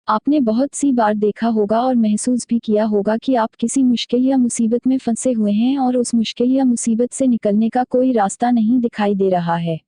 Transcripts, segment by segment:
आपने बहुत सी बार देखा होगा और महसूस भी किया होगा कि आप किसी मुश्किल या मुसीबत में फंसे हुए हैं और उस मुश्किल या मुसीबत से निकलने का कोई रास्ता नहीं दिखाई दे रहा है।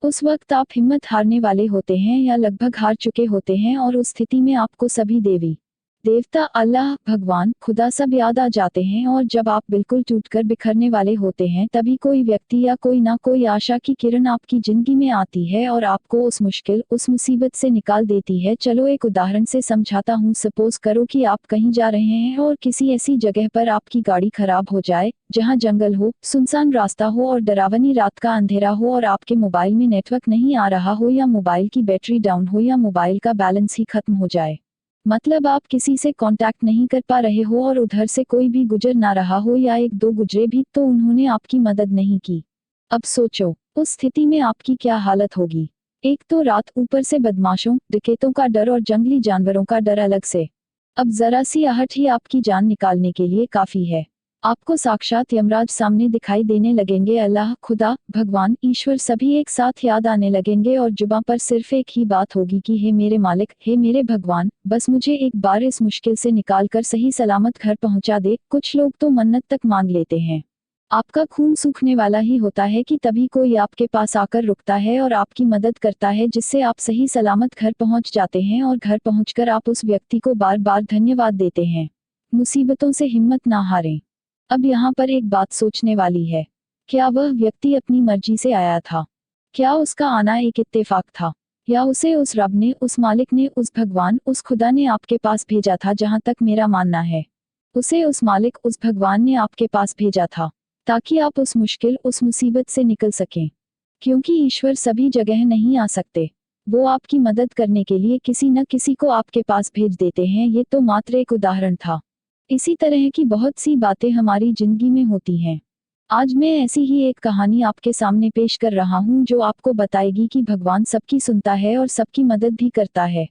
उस वक्त आप हिम्मत हारने वाले होते हैं या लगभग हार चुके होते हैं और उस स्थिति में आपको सभी देवी देवता, अल्लाह, भगवान, खुदा सब याद आ जाते हैं और जब आप बिल्कुल टूटकर बिखरने वाले होते हैं तभी कोई व्यक्ति या कोई ना कोई आशा की किरण आपकी जिंदगी में आती है और आपको उस मुश्किल, उस मुसीबत से निकाल देती है। चलो एक उदाहरण से समझाता हूँ। सपोज करो कि आप कहीं जा रहे हैं और किसी ऐसी जगह पर आपकी गाड़ी खराब हो जाए जहाँ जंगल हो, सुनसान रास्ता हो और डरावनी रात का अंधेरा हो और आपके मोबाइल में नेटवर्क नहीं आ रहा हो या मोबाइल की बैटरी डाउन हो या मोबाइल का बैलेंस ही खत्म हो जाए। मतलब आप किसी से कांटेक्ट नहीं कर पा रहे हो और उधर से कोई भी गुजर ना रहा हो या एक दो गुजरे भी तो उन्होंने आपकी मदद नहीं की। अब सोचो, उस स्थिति में आपकी क्या हालत होगी। एक तो रात, ऊपर से बदमाशों, डकैतों का डर और जंगली जानवरों का डर अलग से। अब जरा सी आहट ही आपकी जान निकालने के लिए काफी है। आपको साक्षात यमराज सामने दिखाई देने लगेंगे। अल्लाह, खुदा, भगवान, ईश्वर सभी एक साथ याद आने लगेंगे और जुबां पर सिर्फ एक ही बात होगी कि हे मेरे मालिक, हे मेरे भगवान, बस मुझे एक बार इस मुश्किल से निकाल कर सही सलामत घर पहुंचा दे। कुछ लोग तो मन्नत तक मांग लेते हैं। आपका खून सूखने वाला ही होता है कि तभी कोई आपके पास आकर रुकता है और आपकी मदद करता है जिससे आप सही सलामत घर पहुंच जाते हैं और घर पहुंचकर आप उस व्यक्ति को बार बार धन्यवाद देते हैं। मुसीबतों से हिम्मत ना हारें। अब यहाँ पर एक बात सोचने वाली है। क्या वह व्यक्ति अपनी मर्जी से आया था? क्या उसका आना एक इत्तेफाक था? या उसे उस रब ने, उस मालिक ने, उस भगवान, उस खुदा ने आपके पास भेजा था? जहाँ तक मेरा मानना है, उसे उस मालिक, उस भगवान ने आपके पास भेजा था ताकि आप उस मुश्किल, उस मुसीबत से निकल सकें। क्योंकि ईश्वर सभी जगह नहीं आ सकते। वो आपकी मदद करने के लिए किसी न किसी को आपके पास भेज देते हैं। ये तो मात्र एक उदाहरण था। इसी तरह की बहुत सी बातें हमारी जिंदगी में होती हैं। आज मैं ऐसी ही एक कहानी आपके सामने पेश कर रहा हूँ जो आपको बताएगी कि भगवान सबकी सुनता है और सबकी मदद भी करता है।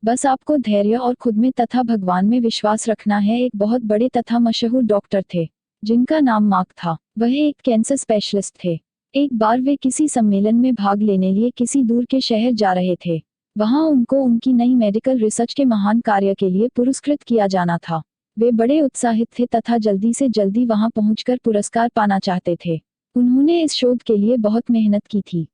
बस आपको धैर्य और खुद में तथा भगवान में विश्वास रखना है। एक बहुत बड़े तथा मशहूर डॉक्टर थे जिनका नाम मार्क था। वह एक कैंसर स्पेशलिस्ट थे। एक बार वे किसी सम्मेलन में भाग लेने लिए किसी दूर के शहर जा रहे थे। वहां उनको उनकी नई मेडिकल रिसर्च के महान कार्य के लिए पुरस्कृत किया जाना था। वे बड़े उत्साहित थे तथा जल्दी से जल्दी वहां पहुंचकर पुरस्कार पाना चाहते थे। उन्होंने इस शोध के लिए बहुत मेहनत की थी।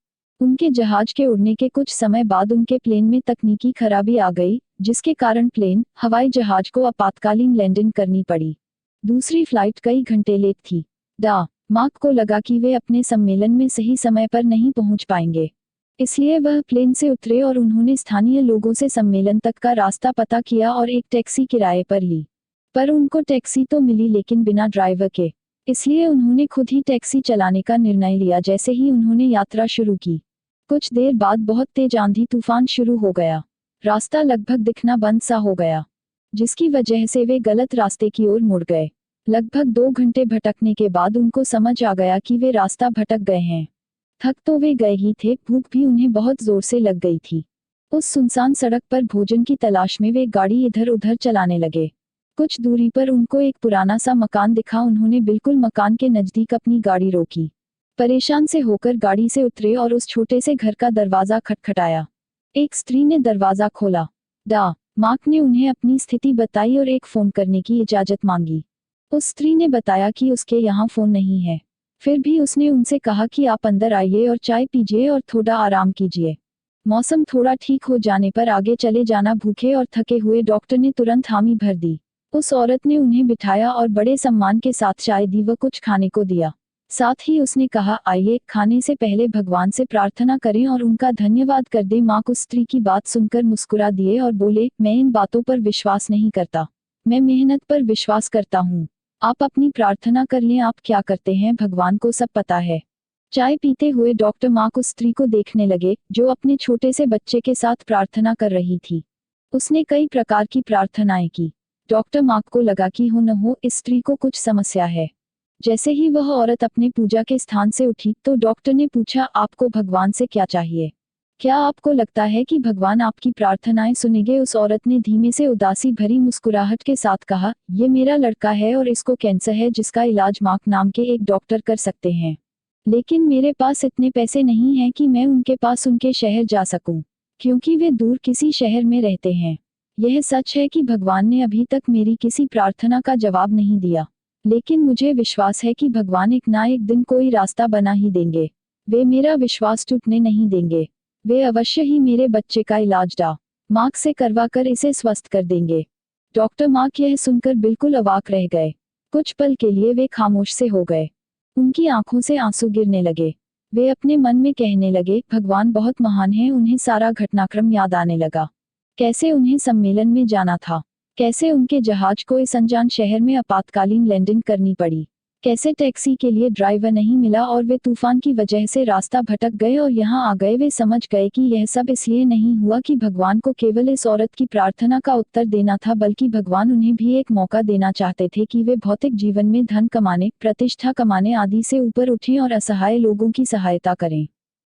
उनके जहाज के उड़ने के कुछ समय बाद उनके प्लेन में तकनीकी खराबी आ गई, जिसके कारण प्लेन, हवाई जहाज को आपातकालीन लैंडिंग करनी पड़ी। दूसरी फ्लाइट कई घंटे लेट थी। मार्क को लगा कि वे अपने सम्मेलन में सही समय पर नहीं पहुंच पाएंगे। इसलिए वह प्लेन से उतरे और उन्होंने स्थानीय लोगों से सम्मेलन तक का रास्ता पता किया और एक टैक्सी किराए पर ली। पर उनको टैक्सी तो मिली लेकिन बिना ड्राइवर के। इसलिए उन्होंने खुद ही टैक्सी चलाने का निर्णय लिया। जैसे ही उन्होंने यात्रा शुरू की, कुछ देर बाद बहुत तेज आंधी तूफान शुरू हो गया। रास्ता लगभग दिखना बंद सा हो गया, जिसकी वजह से वे गलत रास्ते की ओर मुड़ गए। लगभग 2 घंटे भटकने के बाद उनको समझ आ गया कि वे रास्ता भटक गए हैं। थक तो वे गए ही थे, भूख भी उन्हें बहुत जोर से लग गई थी। उस सुनसान सड़क पर भोजन की तलाश में वे गाड़ी इधर उधर चलाने लगे। कुछ दूरी पर उनको एक पुराना सा मकान दिखा। उन्होंने बिल्कुल मकान के नजदीक अपनी गाड़ी रोकी। परेशान से होकर गाड़ी से उतरे और उस छोटे से घर का दरवाजा खटखटाया। एक स्त्री ने दरवाजा खोला। मार्क ने उन्हें अपनी स्थिति बताई और एक फोन करने की इजाजत मांगी। उस स्त्री ने बताया कि उसके यहाँ फोन नहीं है। फिर भी उसने उनसे कहा कि आप अंदर आइए और चाय पीजिए और थोड़ा आराम कीजिए। मौसम थोड़ा ठीक हो जाने पर आगे चले जाना। भूखे और थके हुए डॉक्टर ने तुरंत हामी भर दी। उस औरत ने उन्हें बिठाया और बड़े सम्मान के साथ चाय दी व कुछ खाने को दिया। साथ ही उसने कहा, आइए, खाने से पहले भगवान से प्रार्थना करें और उनका धन्यवाद कर दें। मार्क उस स्त्री की बात सुनकर मुस्कुरा दिए और बोले, मैं इन बातों पर विश्वास नहीं करता, मैं मेहनत पर विश्वास करता हूँ। आप अपनी प्रार्थना कर लें, आप क्या करते हैं भगवान को सब पता है। चाय पीते हुए डॉक्टर मार्क उस स्त्री को देखने लगे जो अपने छोटे से बच्चे के साथ प्रार्थना कर रही थी। उसने कई प्रकार की प्रार्थनाएं की। डॉक्टर मार्क को लगा कि हो न हो इस स्त्री को कुछ समस्या है। जैसे ही वह औरत अपने पूजा के स्थान से उठी तो डॉक्टर ने पूछा, आपको भगवान से क्या चाहिए? क्या आपको लगता है कि भगवान आपकी प्रार्थनाएं सुनेंगे? उस औरत ने धीमे से उदासी भरी मुस्कुराहट के साथ कहा, ये मेरा लड़का है और इसको कैंसर है जिसका इलाज मार्क नाम के एक डॉक्टर कर सकते हैं। लेकिन मेरे पास इतने पैसे नहीं हैं कि मैं उनके पास उनके शहर जा सकूं, क्योंकि वे दूर किसी शहर में रहते हैं। यह सच है कि भगवान ने अभी तक मेरी किसी प्रार्थना का जवाब नहीं दिया, लेकिन मुझे विश्वास है कि भगवान एक ना एक दिन कोई रास्ता बना ही देंगे। वे मेरा विश्वास टूटने नहीं देंगे। वे अवश्य ही मेरे बच्चे का इलाज डॉ. मार्क से करवाकर इसे स्वस्थ कर देंगे। डॉक्टर मार्क यह सुनकर बिल्कुल अवाक रह गए। कुछ पल के लिए वे खामोश से हो गए। उनकी आंखों से आंसू गिरने लगे। वे अपने मन में कहने लगे, भगवान बहुत महान है। उन्हें सारा घटनाक्रम याद आने लगा। कैसे उन्हें सम्मेलन में जाना था, कैसे उनके जहाज को इस अनजान शहर में आपातकालीन लैंडिंग करनी पड़ी, कैसे टैक्सी के लिए ड्राइवर नहीं मिला और वे तूफान की वजह से रास्ता भटक गए और यहाँ आ गए। वे समझ गए कि यह सब इसलिए नहीं हुआ कि भगवान को केवल इस औरत की प्रार्थना का उत्तर देना था, बल्कि भगवान उन्हें भी एक मौका देना चाहते थे कि वे भौतिक जीवन में धन कमाने, प्रतिष्ठा कमाने आदि से ऊपर उठें और असहाय लोगों की सहायता करें।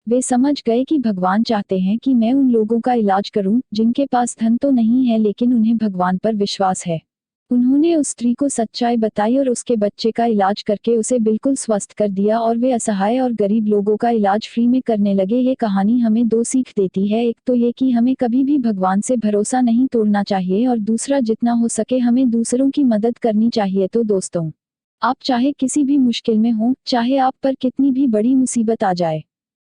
वे समझ गए कि भगवान चाहते हैं कि मैं उन लोगों का इलाज करूं जिनके पास धन तो नहीं है लेकिन उन्हें भगवान पर विश्वास है। उन्होंने उस स्त्री को सच्चाई बताई और उसके बच्चे का इलाज करके उसे बिल्कुल स्वस्थ कर दिया और वे असहाय और गरीब लोगों का इलाज फ्री में करने लगे। ये कहानी हमें दो सीख देती है। एक तो ये कि हमें कभी भी भगवान से भरोसा नहीं तोड़ना चाहिए और दूसरा, जितना हो सके हमें दूसरों की मदद करनी चाहिए। तो दोस्तों, आप चाहे किसी भी मुश्किल में हो, चाहे आप पर कितनी भी बड़ी मुसीबत आ जाए,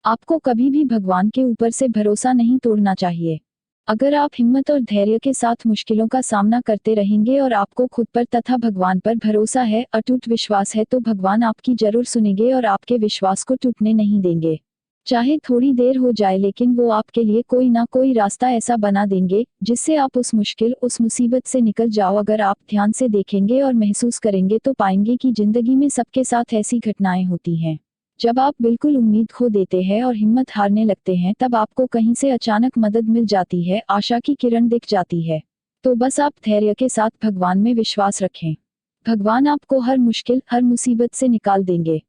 आपको कभी भी भगवान के ऊपर से भरोसा नहीं तोड़ना चाहिए। अगर आप हिम्मत और धैर्य के साथ मुश्किलों का सामना करते रहेंगे और आपको खुद पर तथा भगवान पर भरोसा है, अटूट विश्वास है, तो भगवान आपकी जरूर सुनेंगे और आपके विश्वास को टूटने नहीं देंगे। चाहे थोड़ी देर हो जाए, लेकिन वो आपके लिए कोई ना कोई रास्ता ऐसा बना देंगे जिससे आप उस मुश्किल, उस मुसीबत से निकल जाओ। अगर आप ध्यान से देखेंगे और महसूस करेंगे तो पाएंगे कि जिंदगी में सबके साथ ऐसी घटनाएं होती हैं। जब आप बिल्कुल उम्मीद खो देते हैं और हिम्मत हारने लगते हैं, तब आपको कहीं से अचानक मदद मिल जाती है, आशा की किरण दिख जाती है। तो बस आप धैर्य के साथ भगवान में विश्वास रखें। भगवान आपको हर मुश्किल, हर मुसीबत से निकाल देंगे।